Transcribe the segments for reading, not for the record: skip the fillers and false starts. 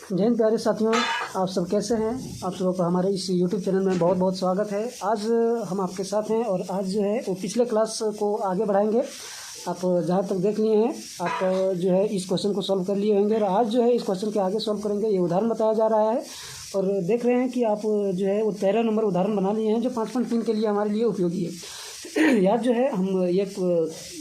जय हिंद प्यारे साथियों, आप सब कैसे हैं। आप सबों का हमारे इस यूट्यूब चैनल में बहुत बहुत स्वागत है। आज हम आपके साथ हैं और आज जो है वो पिछले क्लास को आगे बढ़ाएंगे। आप जहाँ तक देख लिए हैं, आप जो है इस क्वेश्चन को सॉल्व कर लिए होंगे और आज जो है इस क्वेश्चन के आगे सॉल्व करेंगे। ये उदाहरण बताया जा रहा है और देख रहे हैं कि आप जो है वो 13 नंबर उदाहरण बना लिए हैं जो 5.3 के लिए हमारे लिए उपयोगी है। याद जो है हम एक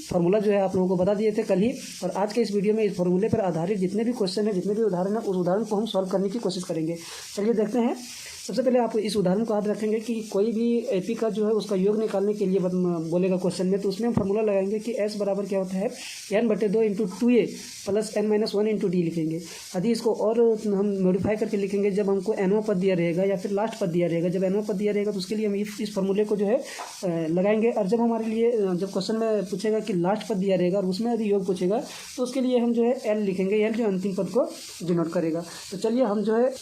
फार्मूला जो है आप लोगों को बता दिए थे कल ही, और आज के इस वीडियो में इस फार्मूले पर आधारित जितने भी क्वेश्चन हैं, जितने भी उदाहरण हैं, उस उदाहरण को हम सॉल्व करने की कोशिश करेंगे। चलिए देखते हैं। सबसे पहले आप इस उदाहरण को याद रखेंगे कि कोई भी एपी का जो है उसका योग निकालने के लिए बोलेगा क्वेश्चन में, तो उसमें हम फार्मूला लगाएंगे कि एस बराबर क्या होता है n/2 × 2a plus n-1 × d लिखेंगे। यदि इसको और हम मॉडिफाई करके लिखेंगे जब हमको nवां पद दिया रहेगा या फिर लास्ट पद दिया रहेगा। जब nवां पद दिया रहेगा तो उसके लिए हम इस फार्मूले को जो है लगाएंगे, और जब हमारे लिए जब क्वेश्चन में पूछेगा कि लास्ट पद दिया रहेगा और उसमें यदि योग पूछेगा तो उसके लिए हम जो है एल लिखेंगे। एल जो अंतिम पद को डिनोट करेगा। तो चलिए हम जो है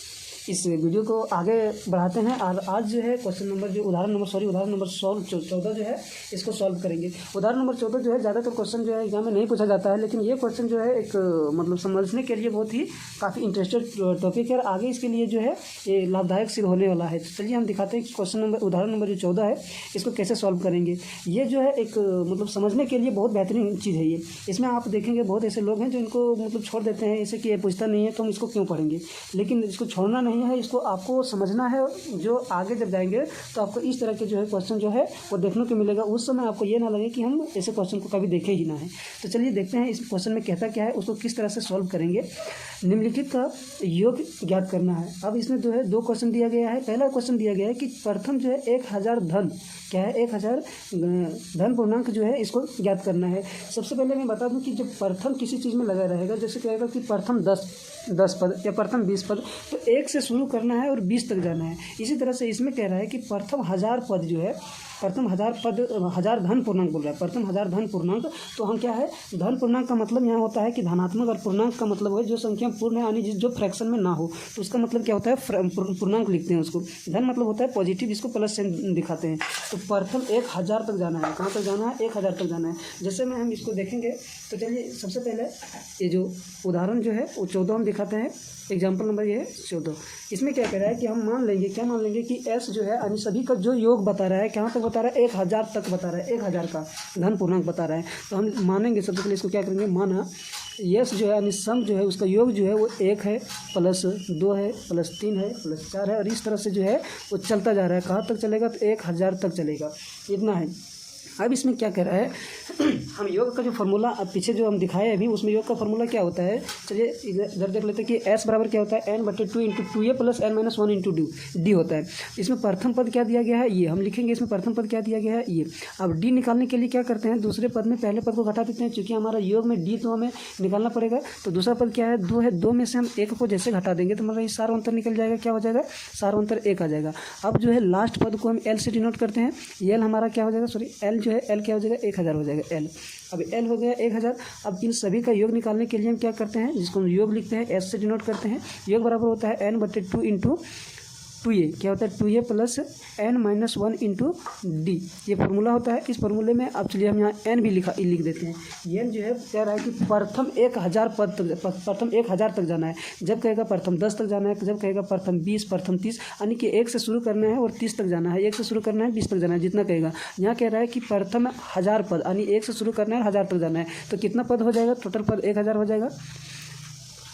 इस वीडियो को आगे बढ़ाते हैं और आज जो है क्वेश्चन नंबर जो उदाहरण नंबर 14 जो है इसको सॉल्व करेंगे। उदाहरण नंबर 14 जो है ज़्यादातर क्वेश्चन जो है एग्जाम में नहीं पूछा जाता है, लेकिन ये क्वेश्चन जो है एक मतलब समझने के लिए बहुत ही काफ़ी इंटरेस्टेड टॉपिक है और आगे इसके लिए जो है ये लाभदायक सिद्ध होने वाला है। तो चलिए हम दिखाते हैं कि क्वेश्चन नंबर उदाहरण नंबर जो 14 है इसको कैसे सॉल्व करेंगे। ये जो है एक मतलब समझने के लिए बहुत बेहतरीन चीज़ है। ये इसमें आप देखेंगे बहुत ऐसे लोग हैं जो इनको मतलब छोड़ देते हैं ऐसे कि ये पूछता नहीं है तो हम इसको क्यों पढ़ेंगे, लेकिन इसको छोड़ना नहीं है, इसको आपको समझना है। जो आगे जब जाएंगे तो आपको इस तरह के जो है क्वेश्चन जो है वो देखने को मिलेगा। उस समय आपको ये ना लगे कि हम ऐसे क्वेश्चन को कभी देखे ही ना है। तो चलिए देखते हैं इस क्वेश्चन में कहता क्या है, उसको किस तरह से सॉल्व करेंगे। निम्नलिखित का योग ज्ञात करना है। अब इसमें जो है 2 क्वेश्चन दिया गया है। पहला क्वेश्चन दिया गया है कि प्रथम जो है 1000 धन क्या है, 1000 धन पूर्णांक जो है इसको ज्ञात करना है। सबसे पहले मैं बता दूं कि जब प्रथम किसी चीज़ में लगा रहेगा, जैसे कहेगा कि प्रथम 10 पद या प्रथम 20 पद, तो 1 से शुरू करना है और 20 तक जाना है। इसी तरह से इसमें कह रहा है कि प्रथम 1000 पद जो है, प्रथम 1000 पद 1000 धन पूर्णांक बोल रहा है, प्रथम 1000 धन पूर्णांक। तो हम क्या है, धन पूर्णांक का मतलब यहाँ होता है कि धनात्मक, और पूर्णांक का मतलब है जो संख्या पूर्ण है यानी जो फ्रैक्शन में ना हो। तो उसका मतलब क्या होता है, पूर्णांक लिखते हैं उसको। धन मतलब होता है पॉजिटिव, इसको प्लस से दिखाते हैं। तो प्रथम 1000 तक जाना है। कहाँ तक जाना है, 1000 तक जाना है। जैसे में हम इसको देखेंगे तो चलिए सबसे पहले ये जो उदाहरण जो है वो 14 हम दिखाते हैं। एग्जाम्पल नंबर ये है 14। इसमें क्या कह रहा है कि हम मान लेंगे कि एस जो है यानी सभी का जो योग बता रहा है, कहाँ तक बता रहा है, 1000 तक बता रहा है, 1000 का धन पूर्णांक बता रहा है। तो हम मानेंगे सबसे पहले इसको क्या करेंगे, माना यस जो है यानी सम जो है उसका योग जो है वो 1 है प्लस 2 है प्लस 3 है प्लस 4 है, और इस तरह से जो है वो चलता जा रहा है। कहाँ तक चलेगा, तो 1000 तक चलेगा। इतना है। अब इसमें क्या कह रहा है, हम योग का जो फार्मूला अब पीछे जो हम दिखाए अभी, उसमें योग का फार्मूला क्या होता है। चलिए इधर देख लेते हैं कि एस बराबर क्या होता है, n/2 × 2a plus n-1 × d होता है। इसमें प्रथम पद क्या दिया गया है, ये हम लिखेंगे। इसमें प्रथम पद क्या दिया गया है, ये। अब d निकालने के लिए क्या करते हैं, दूसरे पद में पहले पद को घटा देते हैं। चूँकि हमारा योग में d तो हमें निकालना पड़ेगा, तो दूसरा पद क्या है, 2 है। 2 में से हम 1 को जैसे घटा देंगे तो हमारा सार अंतर निकल जाएगा। क्या हो जाएगा, सार अंतर 1 आ जाएगा। अब जो है लास्ट पद को हम l से डिनोट करते हैं। l हमारा क्या हो जाएगा, सॉरी l जो है l क्या हो जाएगा, 1000 हो जाएगा l। अब l हो गया 1000। अब इन सभी का योग निकालने के लिए हम क्या करते हैं, जिसको हम योग लिखते हैं s से डिनोट करते हैं। योग बराबर होता है n/2 × 2a, क्या होता है 2a प्लस n-1 × d। ये फार्मूला होता है। इस फार्मूले में अब चलिए हम यहाँ n भी लिख देते हैं। n जो है कह रहा है कि प्रथम 1000 पद तक, प्रथम 1000 तक जाना है। जब कहेगा प्रथम 10 तक जाना है, जब कहेगा प्रथम 20, प्रथम 30, यानी कि 1 से शुरू करना है और 30 तक जाना है। 1 से शुरू करना है, 20 तक जाना है, जितना कहेगा। यहाँ कह रहा है कि प्रथम 1000 पद यानी 1 से शुरू करना है और 1000 तक जाना है। तो कितना पद हो जाएगा, टोटल पद 1000 हो जाएगा।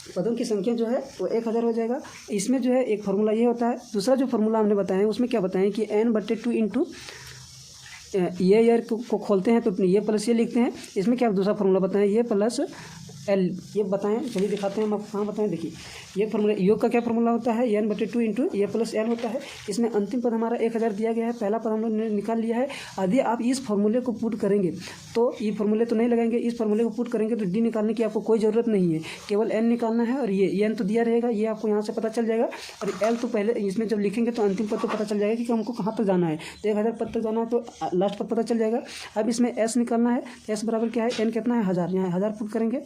पदों की संख्या जो है वो 1000 हो जाएगा। इसमें जो है एक फार्मूला ये होता है। दूसरा जो फार्मूला हमने बताया है उसमें क्या बताएं कि n/2 × ये ईयर को खोलते हैं तो ये प्लस ये लिखते हैं। इसमें क्या दूसरा फार्मूला बताएं, ये प्लस एल, ये बताएं। चलिए दिखाते हैं हम, आप कहाँ बताएं। देखिए ये फार्मूला, योग का क्या फार्मूला होता है, n/2 × ये प्लस एल होता है। इसमें अंतिम पद हमारा 1000 दिया गया है। पहला पद हम लोग ने निकाल लिया है। यदि आप इस फार्मूले को पुट करेंगे तो ये फार्मूले तो नहीं लगाएंगे, इस फार्मूले को पुट करेंगे तो डी निकालने की आपको कोई ज़रूरत नहीं है, केवल एन निकालना है। और ये एन तो दिया रहेगा, ये आपको यहाँ से पता चल जाएगा। और एल तो पहले इसमें जब लिखेंगे तो अंतिम पद तो पता चल जाएगा कि हमको कहाँ तक जाना है। तो 1000 पद तक जाना है तो लास्ट पद पता चल जाएगा। अब इसमें एस निकालना है। एस बराबर क्या है, एन कितना है 1000, यहाँ 1000 पुट करेंगे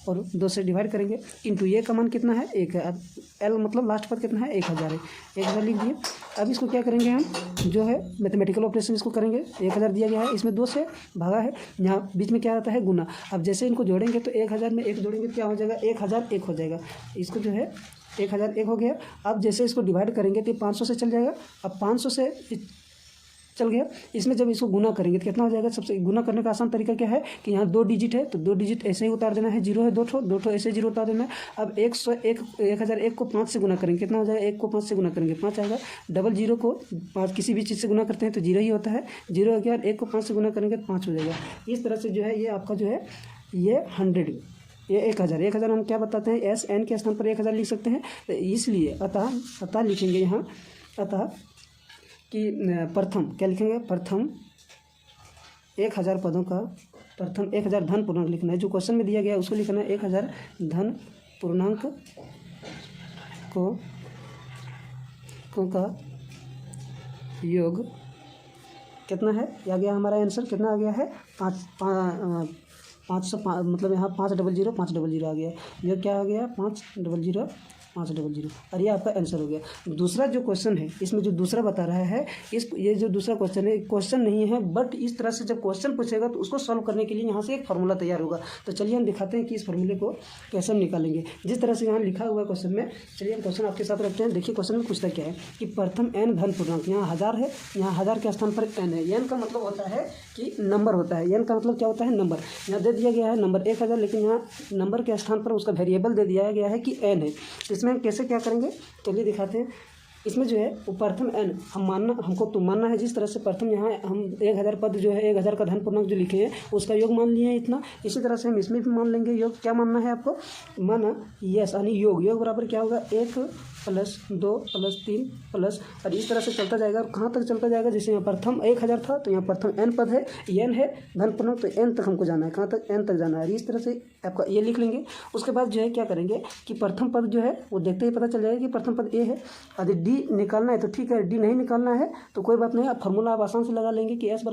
और 2 से डिवाइड करेंगे। इंटू ये का मान कितना है, 1 है। अब एल मतलब लास्ट पद कितना है, 1000 है। 1000 लिख दिए। अब इसको क्या करेंगे, हम जो है मैथमेटिकल ऑपरेशन इसको करेंगे। 1000 दिया गया है, इसमें 2 से भागा है, यहाँ बीच में क्या आता है, गुना। अब जैसे इनको जोड़ेंगे तो 1000 में 1 जोड़ेंगे क्या हो जाएगा, 1001 हो जाएगा। इसको जो है 1001 हो गया। अब जैसे इसको डिवाइड करेंगे तो 500 से चल जाएगा। अब 500 से चल गया, इसमें जब इसको गुना करेंगे तो कितना हो जाएगा। सबसे गुना करने का आसान तरीका क्या है कि यहाँ 2 डिजिट है तो 2 डिजिट ऐसे ही उतार देना है, 0 है 2 ठो ऐसे 0 उतार देना है। अब 1001 को 5 से गुना करेंगे, कितना हो जाएगा, 1 को 5 से गुना करेंगे 5 आएगा। 00 को 5 किसी भी चीज़ से गुना करते हैं तो 0 ही होता है, 0 हो गया। 1 को 5 से गुना करेंगे तो 5 हो जाएगा। इस तरह से जो है ये आपका जो है ये 100, ये 1000 हम क्या बताते हैं, एस एन के स्थान पर 1000 लिख सकते हैं। तो इसलिए अतः लिखेंगे यहाँ, अतः कि प्रथम क्या लिखेंगे, प्रथम 1000 पदों का प्रथम 1000 धन पूर्णांक लिखना है। जो क्वेश्चन में दिया गया है उसको लिखना है। 1000 धन पूर्णांक को का योग कितना है, आ गया हमारा आंसर कितना आ गया है 500, मतलब यहाँ 500 500 आ गया। यह क्या आ गया 500 500, और ये आपका आंसर हो गया। दूसरा जो क्वेश्चन है इसमें जो दूसरा बता रहा है, ये जो दूसरा क्वेश्चन है क्वेश्चन नहीं है, बट इस तरह से जब क्वेश्चन पूछेगा तो उसको सॉल्व करने के लिए यहाँ से एक फार्मूला तैयार होगा। तो चलिए हम दिखाते हैं कि इस फार्मूले को कैसे हम निकालेंगे। जिस तरह से यहाँ लिखा हुआ है क्वेश्चन में, चलिए हम क्वेश्चन आपके साथ रखते हैं। देखिए क्वेश्चन में पूछता क्या है कि प्रथम n धन पूर्णांक, यहाँ 1000 है, यहाँ 1000 के स्थान पर n है। n का मतलब होता है कि नंबर होता है, n का मतलब क्या होता है, नंबर। यहाँ दे दिया गया है नंबर 1000, लेकिन यहाँ नंबर के स्थान पर उसका वेरिएबल दे दिया गया है कि n है। इसमें हम कैसे क्या करेंगे, चलिए दिखाते हैं। इसमें जो है वो प्रथम n हमको तो मानना है। जिस तरह से प्रथम यहाँ हम 1000 पद जो है 1000 का धन पूर्णांक जो लिखे हैं उसका योग मान लिए हैं इतना, इसी तरह से हम इसमें भी मान लेंगे योग। क्या मानना है आपको, माना यस, यानी योग बराबर क्या होगा 1 + 2 + 3 प्लस, और इस तरह से चलता जाएगा। और कहाँ तक चलता जाएगा, जैसे यहाँ प्रथम 1000 था तो यहाँ प्रथम n पद है, n है धन पूर्णांक, तो n तक हमको जाना है। कहाँ तक, n तक जाना है। इस तरह से आपका ये लिख लेंगे। उसके बाद जो है क्या करेंगे कि प्रथम पद जो है वो देखते ही पता चल जाएगा कि प्रथम पद a है। यदि d निकालना है तो ठीक है, d नहीं निकालना है तो कोई बात नहीं, आप फार्मूला आप आसान से लगा लेंगे कि s = n/2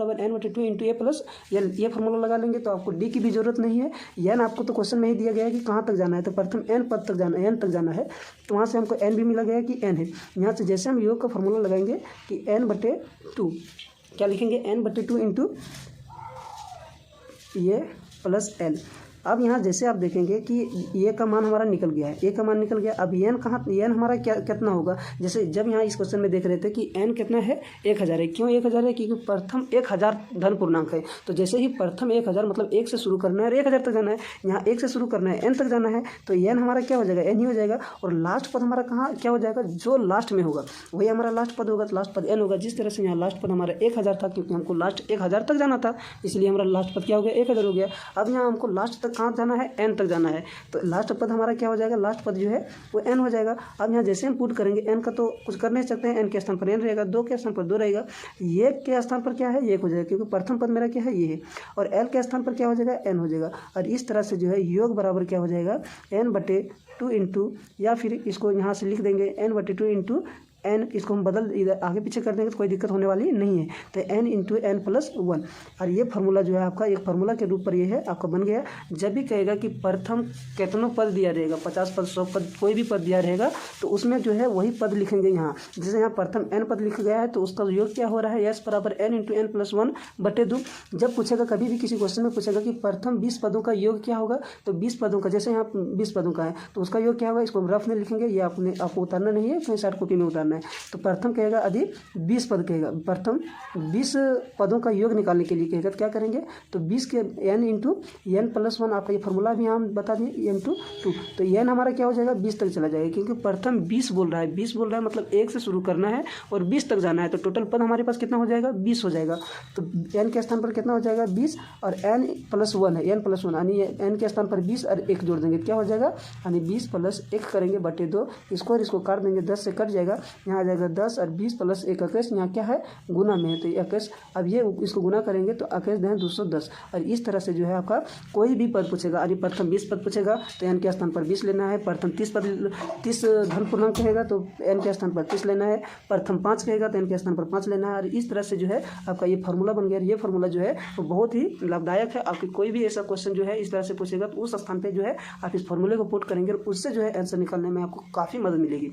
× a प्लस ये फार्मूला लगा लेंगे तो आपको d की भी जरूरत नहीं है। n आपको तो क्वेश्चन में ही दिया गया है कि कहाँ तक जाना है, तो प्रथम n पद तक जाना है, n तक जाना है। तो वहाँ से हमको n भी मिला गया कि n है। यहाँ से जैसे हम योग का फार्मूला लगाएंगे कि n/2 क्या लिखेंगे, n/2 इंटू ये प्लस l। अब यहाँ जैसे आप देखेंगे कि ये का मान हमारा निकल गया है, ए का मान निकल गया। अब n कहाँ, n हमारा क्या कितना होगा, जैसे जब यहाँ इस क्वेश्चन में देख रहे थे कि n कितना है 1000 है। क्यों 1000 है, क्योंकि प्रथम 1000 धन पूर्णांक है। तो जैसे ही प्रथम 1000 मतलब 1 से शुरू करना है और 1000 तक जाना है, यहाँ 1 से शुरू करना है n तक जाना है, तो n हमारा क्या हो जाएगा, n ही हो जाएगा। और लास्ट पद हमारा कहाँ क्या हो जाएगा, जो लास्ट में होगा वही हमारा लास्ट पद होगा, तो लास्ट पद n होगा। जिस तरह से यहाँ लास्ट पद हमारा 1000 था, क्योंकि हमको लास्ट 1000 तक जाना था, इसलिए हमारा लास्ट पद क्या हो गया 1000 हो गया। अब यहाँ हमको लास्ट तक कहाँ जाना है, n तक जाना है, तो लास्ट पद हमारा क्या हो जाएगा, लास्ट पद जो है वो n हो जाएगा। अब यहाँ जैसे हम पुट करेंगे n का तो कुछ कर नहीं सकते हैं, n के स्थान पर n रहेगा, 2 के स्थान पर 2 रहेगा, ये के स्थान पर क्या है 1 हो जाएगा, क्योंकि प्रथम पद मेरा क्या है ये है, और l के स्थान पर क्या हो जाएगा n हो जाएगा। और इस तरह से जो है योग बराबर क्या हो जाएगा n/2 इंटू, या फिर इसको यहाँ से लिख देंगे n/2 इंटू n, इसको हम बदल इधर आगे पीछे कर देंगे तो कोई दिक्कत होने वाली नहीं है। तो n इंटू n प्लस 1, और ये फार्मूला जो है आपका एक फार्मूला के रूप पर ये है आपका बन गया। जब भी कहेगा कि प्रथम कितनों पद दिया रहेगा, 50 पद 100 पद कोई भी पद दिया रहेगा, तो उसमें जो है वही पद लिखेंगे। यहाँ जैसे यहाँ प्रथम n पद लिखा गया है तो उसका योग क्या हो रहा है, s = n into n plus 1/2। जब पूछेगा कभी भी किसी क्वेश्चन में पूछेगा कि प्रथम 20 पदों का योग क्या होगा, तो 20 पदों का, जैसे यहाँ 20 पदों का है तो उसका योग क्या होगा, इसको रफ में लिखेंगे, ये आपको उतारना नहीं है, कहीं शार्ट कॉपी में उतारना है। तो प्रथम कहेगा यदि 20 पद कहेगा, प्रथम 20 पदों का योग निकालने के लिए कहेगा तो क्या करेंगे, तो 20 के n इंटू n प्लस 1, आपका ये फार्मूला भी हम बता दिए n/2, तो n हमारा क्या हो जाएगा 20 तक चला जाएगा, क्योंकि प्रथम 20 बोल रहा है, 20 बोल रहा है मतलब 1 से शुरू करना है और 20 तक जाना है, तो टोटल पद हमारे पास कितना हो जाएगा 20 हो जाएगा। तो n के स्थान पर कितना हो जाएगा 20, और n प्लस 1 है, n प्लस 1 यानी n के स्थान पर 20 और 1 जोड़ देंगे, क्या हो जाएगा, यानी 20 प्लस 1 करेंगे बटे 2, इसको और इसको काट देंगे, 10 से कट जाएगा, यहाँ आ जाएगा 10 और 20 प्लस 1 21, यहाँ क्या है गुना में है तो 21। अब ये इसको गुना करेंगे तो 21 दें 210। और इस तरह से जो है आपका कोई भी पद पूछेगा, यदि प्रथम 20 पद पूछेगा तो n के स्थान पर 20 लेना है, प्रथम 30 धन पूर्णांक कहेगा तो n के स्थान पर 30 लेना है, प्रथम 5 कहेगा तो n के स्थान पर 5 लेना है। और इस तरह से जो है आपका ये फार्मूला बन गया। ये फार्मूला जो है वो बहुत ही लाभदायक है। आपके कोई भी ऐसा क्वेश्चन जो है इस तरह से पूछेगा तो उस स्थान पर जो है आप इस फार्मूले को पुट करेंगे और उससे जो है आंसर निकालने में आपको काफ़ी मदद मिलेगी।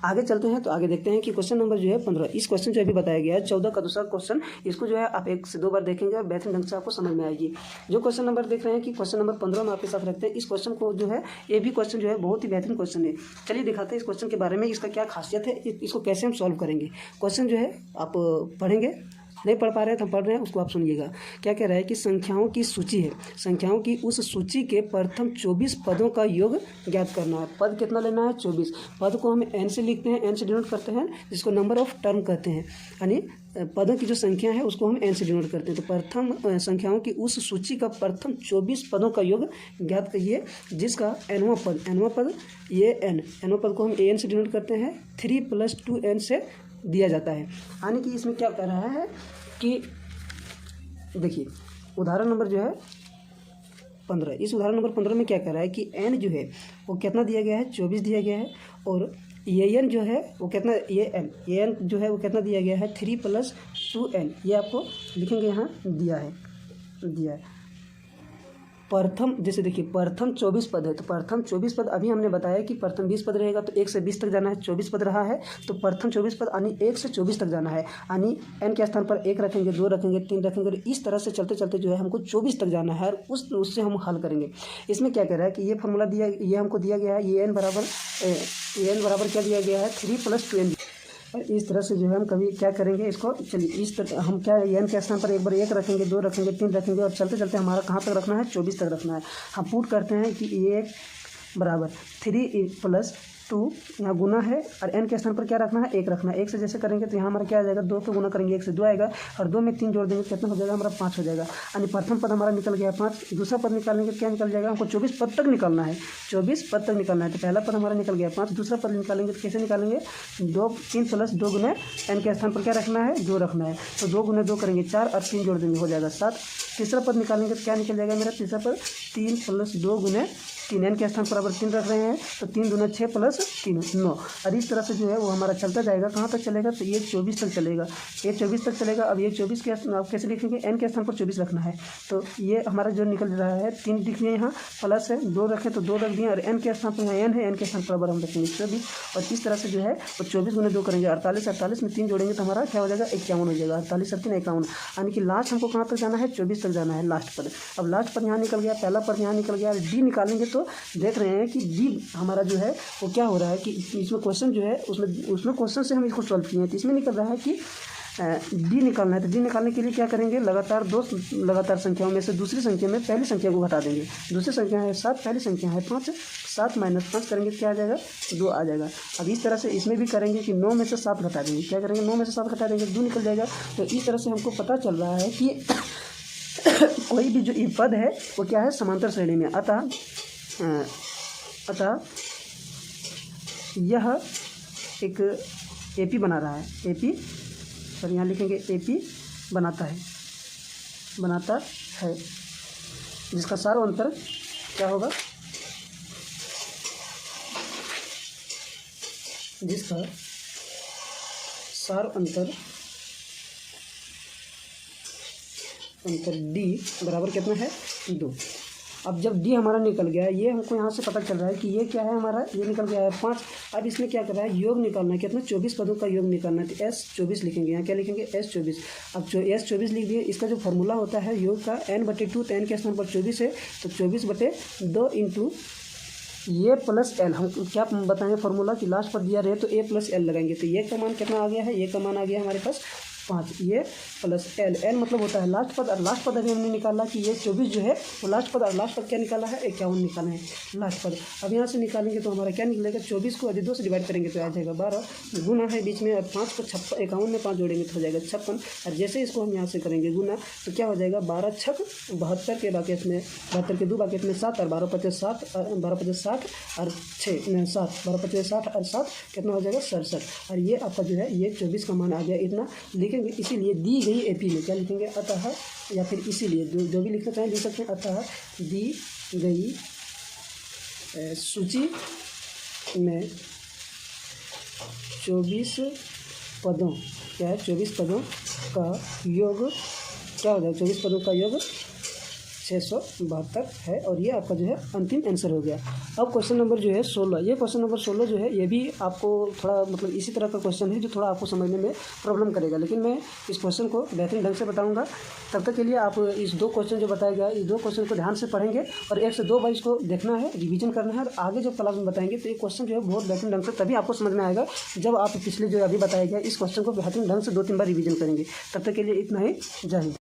आगे चलते हैं तो आगे देखते हैं कि क्वेश्चन नंबर जो है 15, इस क्वेश्चन जो अभी बताया गया है 14 का दूसरा क्वेश्चन, इसको जो है आप 1 से 2 बार देखेंगे और बेहतरीन ढंग से आपको समझ में आएगी। जो क्वेश्चन नंबर देख रहे हैं कि क्वेश्चन नंबर 15 में आपके साथ रखते हैं। इस क्वेश्चन को जो है, ये भी क्वेश्चन जो है बहुत ही बेहतरीन क्वेश्चन है। चलिए दिखाते हैं इस क्वेश्चन के बारे में, इसका क्या खासियत है, इसको कैसे हम सॉल्व करेंगे। क्वेश्चन जो है आप पढ़ेंगे, नहीं पढ़ पा रहे हैं तो हम पढ़ रहे हैं, उसको आप सुनिएगा। क्या कह रहा है कि संख्याओं की सूची है, संख्याओं की उस सूची के प्रथम 24 पदों का योग ज्ञात करना है। पद कितना लेना है? 24। पद को हम n से लिखते हैं, n से डिनोट करते हैं, जिसको नंबर ऑफ टर्म कहते हैं, यानी पदों की जो संख्या है उसको हम n से डिनोट करते हैं। तो प्रथम संख्याओं की उस सूची का प्रथम 24 पदों का योग ज्ञात करिए, जिसका nवां पद ये nवां पद को हम an से डिनोट करते हैं, 3 + 2n से दिया जाता है। यानी कि इसमें क्या कर रहा है कि देखिए उदाहरण नंबर जो है 15, इस उदाहरण नंबर 15 में क्या कर रहा है कि n जो है वो कितना दिया गया है? 24 दिया गया है। और ये n जो है वो कितना, ये n जो है वो कितना दिया गया है? 3 + 2n। ये आपको लिखेंगे, यहाँ दिया है। प्रथम, जैसे देखिए प्रथम 24 पद है, तो प्रथम 24 पद अभी हमने बताया कि प्रथम 20 पद रहेगा, तो 1 से 20 तक जाना है। 24 पद रहा है तो प्रथम 24 पद यानी 1 से 24 तक जाना है, यानी n के स्थान पर 1 रखेंगे, 2 रखेंगे, 3 रखेंगे, और इस तरह से चलते चलते जो है हमको 24 तक जाना है, और उससे हम हल करेंगे। इसमें क्या कह रहा है कि ये फार्मूला दिया, ये हमको दिया गया है, ये n बराबर क्या दिया गया है? 3 + 2n। और इस तरह से जो है हम कभी क्या करेंगे इसको, चलिए इस तरह हम क्या, n के स्थान पर एक बार 1 रखेंगे, 2 रखेंगे, 3 रखेंगे, और चलते चलते हमारा कहाँ तक रखना है? 24 तक रखना है। हम पुट करते हैं कि 1 बराबर 3 + 2, यहाँ गुना है, और n के स्थान पर क्या रखना है? 1 रखना है। 1 से जैसे करेंगे तो यहाँ हमारा क्या आ जाएगा? 2 को गुना करेंगे 1 से 2 आएगा, और 2 में 3 जोड़ देंगे, कितना हो जाएगा? हमारा 5 हो जाएगा। यानी प्रथम पद हमारा निकल गया 5। दूसरा पद निकालेंगे क्या निकल जाएगा? हमको 24 पद तक निकालना है, 24 पद तक निकालना है। तो पहला पद हमारा निकल गया 5, दूसरा पद निकालेंगे तो कैसे निकालेंगे? 3 + 2 गुना n के स्थान पर क्या रखना है? 2 रखना है। तो 2 गुना 2 करेंगे 4, और 3 जोड़ देंगे, हो जाएगा 7। तीसरा पद निकालेंगे तो क्या निकल जाएगा मेरा? तीसरा पद 3 + 2 गुना 3, n के स्थान पर बराबर 3 रख रहे हैं, तो 3 दूना 6 + 3 9। और इस तरह से जो है वो हमारा चलता जाएगा, कहाँ तक चलेगा? तो ये 24 तक चलेगा, ये 24 तक चलेगा। अब ये 24 के आप कैसे लिखेंगे? n के स्थान पर 24 रखना है, तो ये हमारा जो निकल रहा है 3 लिख दिए, यहाँ प्लस है 2 रखें तो 2 रख दिए, और n के स्थान पर यहाँ n है, n के स्थान पर बराबर हम रखेंगे 24। और इस तरह से जो है वो 24 गुना 2 करेंगे 48, 48 में 3 जोड़ेंगे तो हमारा क्या हो जाएगा? 51 हो जाएगा। 48 और 3 51, यानी कि लास्ट हमको कहाँ तक जाना है? 24 तक जाना है, लास्ट पद। अब लास्ट पद यहाँ निकल गया, पहला पद यहाँ निकल गया, डी निकालेंगे तो देख रहे हैं कि डी हमारा जो है वो क्या हो रहा है कि इसमें क्वेश्चन जो है उसमें क्वेश्चन से हम इसको सॉल्व किए हैं, तो इसमें निकल रहा है कि डी निकालना है। तो डी निकालने के लिए क्या करेंगे? लगातार संख्याओं में से दूसरी संख्या में पहली संख्या को घटा देंगे। दूसरी संख्या है 7, पहली संख्या है 5, 7 - 5 करेंगे क्या आ जाएगा? 2 आ जाएगा। अब इस तरह से इसमें भी करेंगे कि 9 में से 7 घटा देंगे, क्या करेंगे? 9 में से 7 घटा देंगे, 2 निकल जाएगा। तो इस तरह से हमको पता चल रहा है कि कोई भी जो पद है वो क्या है? समांतर श्रेणी में। अतः यह एक AP बना रहा है, AP, सर यहाँ लिखेंगे AP बनाता है, जिसका सार अंतर क्या होगा? जिसका सार अंतर D बराबर कितना है? 2। अब जब D हमारा निकल गया, ये हमको यहाँ से पता चल रहा है कि ये क्या है हमारा? ये निकल गया है 5। अब इसमें क्या कर रहा है? योग निकालना है, कितना? 24 पदों का योग निकालना है। तो S24 लिखेंगे, यहाँ क्या लिखेंगे? S24। अब जो S24 लिख दिए, इसका जो फार्मूला होता है योग का n/2, तो n के स्थान पर 24 है, तो 24/2 इंटू ये प्लस एल। हम क्या बताएंगे फार्मूला कि लास्ट पर दिया रहे तो a + l लगाएंगे, तो ये का मान कितना आ गया है? ये का मान आ गया हमारे पास 5, ये प्लस एल। एल मतलब होता है लास्ट पद, और लास्ट पद अभी हमने निकाला कि ये 24 जो है वो लास्ट पद, और लास्ट पद क्या निकाला है? 51 निकाला है लास्ट पद। अब यहाँ से निकालेंगे तो हमारा क्या निकलेगा? 24 को यदि 2 से डिवाइड करेंगे तो आ जाएगा 12, गुना है बीच में, और 5 को 51 में 5 जोड़ेंगे तो हो जाएगा 56। और जैसे इसको हम यहाँ से करेंगे गुना, तो क्या हो जाएगा? 12 × 6 72 के बाकेट में 72 के 2 बाकेट में 7, और 12 × 5 7, 12 × 5 60 और 6 7, 12 × 5 60 और 7 कितना हो जाएगा? 67। और ये आपका जो है ये 24 का मान आ गया इतना। इसीलिए दी गई AP में क्या लिखेंगे? अतः, या फिर इसीलिए जो भी लिखना चाहें लिख सकते हैं। अतः दी गई सूची में 24 पदों, क्या है? 24 पदों का योग क्या हो जाएगा? 24 पदों का योग 672 है और ये आपका जो है अंतिम आंसर हो गया। अब क्वेश्चन नंबर जो है 16, ये क्वेश्चन नंबर 16 जो है ये भी आपको थोड़ा मतलब इसी तरह का क्वेश्चन है जो थोड़ा आपको समझने में प्रॉब्लम करेगा, लेकिन मैं इस क्वेश्चन को बेहतरीन ढंग से बताऊंगा। तब तक के लिए आप इस 2 क्वेश्चन जो बताया गया, इस 2 क्वेश्चन को ध्यान से पढ़ेंगे और 1 से 2 बार इसको देखना है, रिवीजन करना है और आगे जो क्लास में बताएंगे तो ये क्वेश्चन जो है बहुत बेहतरीन ढंग से तभी आपको समझ में आएगा जब आप पिछले जो अभी बताया गया इस क्वेश्चन को बेहतरीन ढंग से 2-3 बार रिवीजन करेंगे। तब तक के लिए इतना ही, जय हिंद।